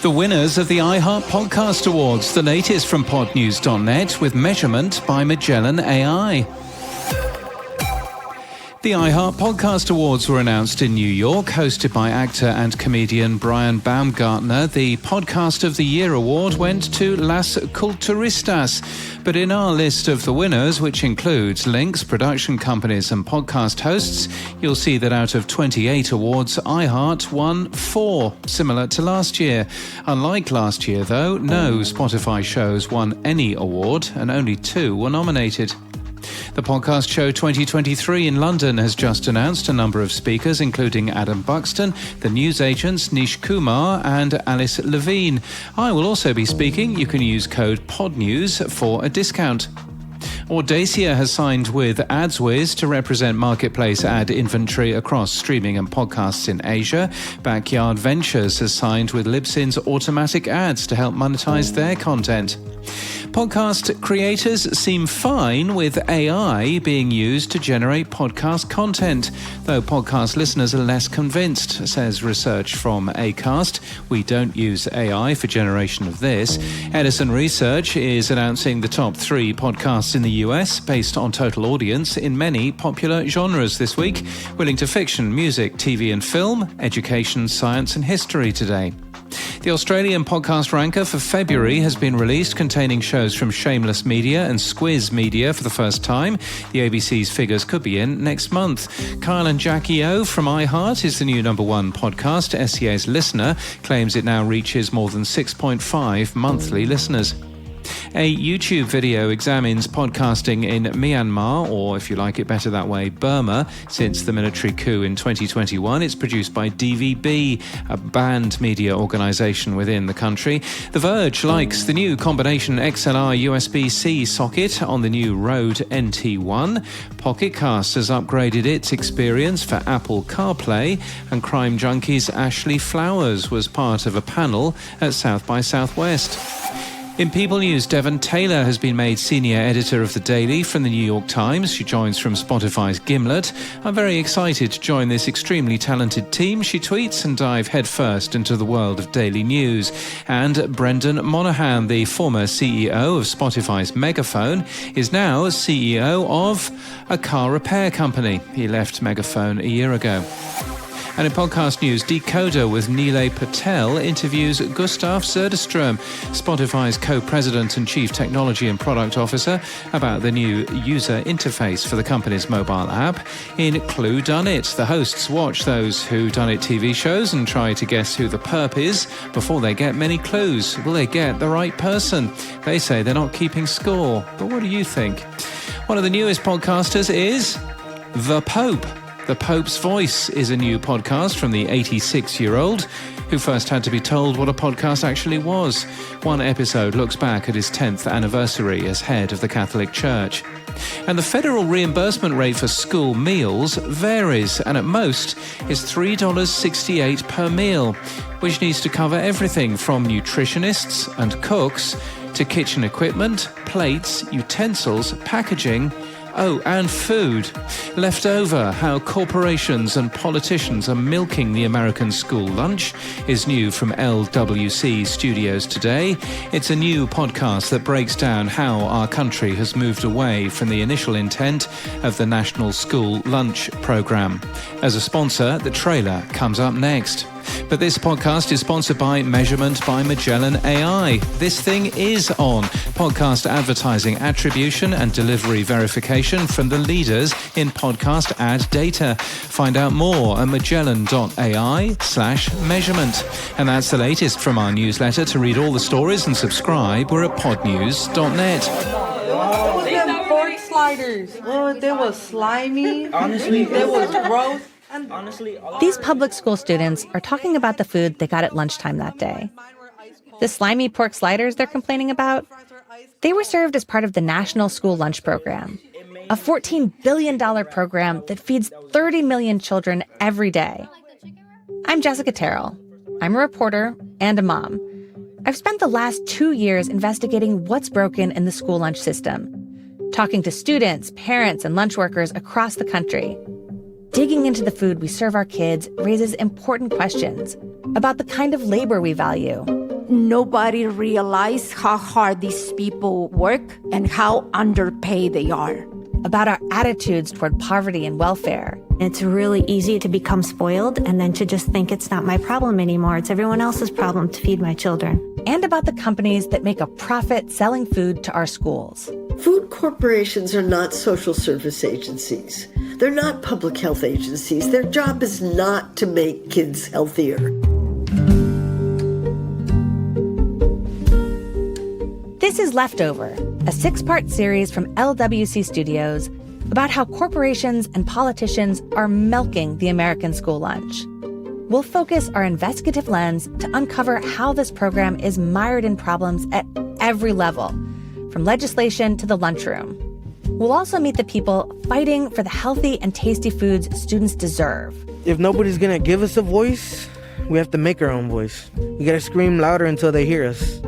The winners of the iHeartPodcast Awards, the latest from Podnews.net with measurement by Magellan AI. The iHeartPodcast Awards were announced in New York, hosted by actor and comedian Brian Baumgartner. The Podcast of the Year award went to Las Culturistas. But in our list of the winners, which includes links, production companies and podcast hosts, you'll see that out of 28 awards, iHeart won 4, similar to last year. Unlike last year, though, no Spotify shows won any award and only 2 were nominated. The Podcast Show 2023 in London has just announced a number of speakers, including Adam Buxton, the newsagents Nish Kumar and Alice Levine. I will also be speaking. You can use code PODNEWS for a discount. Audacia has signed with AdsWiz to represent marketplace ad inventory across streaming and podcasts in Asia. Backyard Ventures has signed with Libsyn's automatic ads to help monetize their content. Podcast creators seem fine with AI being used to generate podcast content, though podcast listeners are less convinced, says research from Acast. We don't use AI for generation of this. Edison Research is announcing the top 3 podcasts in the US based on total audience in many popular genres this week, willing to fiction, music, TV and film, education, science and history today. The Australian podcast ranker for February has been released, containing shows from Shameless Media and Squiz Media for the first time. The ABC's figures could be in next month. Kyle and Jackie O from iHeart is the new number 1 podcast. SCA's Listener claims it now reaches more than 6.5 monthly listeners. A YouTube video examines podcasting in Myanmar, or if you like it better that way, Burma, since the military coup in 2021. It's produced by DVB, a banned media organisation within the country. The Verge likes the new combination XLR USB-C socket on the new Rode NT1. Pocket Cast has upgraded its experience for Apple CarPlay, and Crime Junkie's Ashley Flowers was part of a panel at South by Southwest. In People News, Devon Taylor has been made senior editor of The Daily from the New York Times. She joins from Spotify's Gimlet. I'm very excited to join this extremely talented team, she tweets, and dive headfirst into the world of daily news. And Brendan Monahan, the former CEO of Spotify's Megaphone, is now CEO of a car repair company. He left Megaphone a year ago. And in podcast news, Decoder with Nilay Patel interviews Gustav Söderström, Spotify's co-president and chief technology and product officer, about the new user interface for the company's mobile app. In Clue Done It, the hosts watch those Who Done It TV shows and try to guess who the perp is before they get many clues. Will they get the right person? They say they're not keeping score. But what do you think? One of the newest podcasters is The Pope. The Pope's Voice is a new podcast from the 86-year-old who first had to be told what a podcast actually was. One episode looks back at his 10th anniversary as head of the Catholic Church. And the federal reimbursement rate for school meals varies, and at most is $3.68 per meal, which needs to cover everything from nutritionists and cooks to kitchen equipment, plates, utensils, packaging, and food. Left over, how corporations and politicians are milking the American school lunch is new from LWC Studios today. It's a new podcast that breaks down how our country has moved away from the initial intent of the National School Lunch Program. As a sponsor, the trailer comes up next. But this podcast is sponsored by Measurement by Magellan AI. This thing is on. Podcast advertising attribution and delivery verification from the leaders in podcast ad data. Find out more at magellan.ai/measurement. And that's the latest from our newsletter. To read all the stories and subscribe, we're at podnews.net. Pork sliders. Oh, they were slimy. Honestly, they was gross. These public school students are talking about the food they got at lunchtime that day. The slimy pork sliders they're complaining about, they were served as part of the National School Lunch Program, a $14 billion program that feeds 30 million children every day. I'm Jessica Terrell. I'm a reporter and a mom. I've spent the last 2 years investigating what's broken in the school lunch system, talking to students, parents, and lunch workers across the country. Digging into the food we serve our kids raises important questions about the kind of labor we value nobody realized how hard these people work and how underpaid they are. About our attitudes toward poverty and welfare. It's really easy to become spoiled and then to just think it's not my problem anymore. It's everyone else's problem to feed my children. And about the companies that make a profit selling food to our schools. Food corporations are not social service agencies. They're not public health agencies. Their job is not to make kids healthier. This is Leftover, a 6-part series from LWC Studios about how corporations and politicians are milking the American school lunch. We'll focus our investigative lens to uncover how this program is mired in problems at every level, from legislation to the lunchroom. We'll also meet the people fighting for the healthy and tasty foods students deserve. If nobody's gonna give us a voice, we have to make our own voice. We gotta scream louder until they hear us.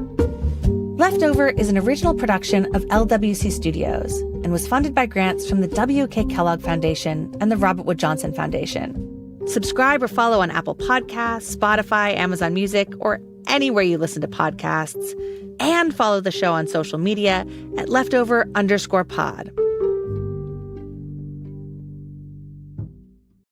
Leftover is an original production of LWC Studios and was funded by grants from the W.K. Kellogg Foundation and the Robert Wood Johnson Foundation. Subscribe or follow on Apple Podcasts, Spotify, Amazon Music, or anywhere you listen to podcasts. And follow the show on social media at @leftover_pod.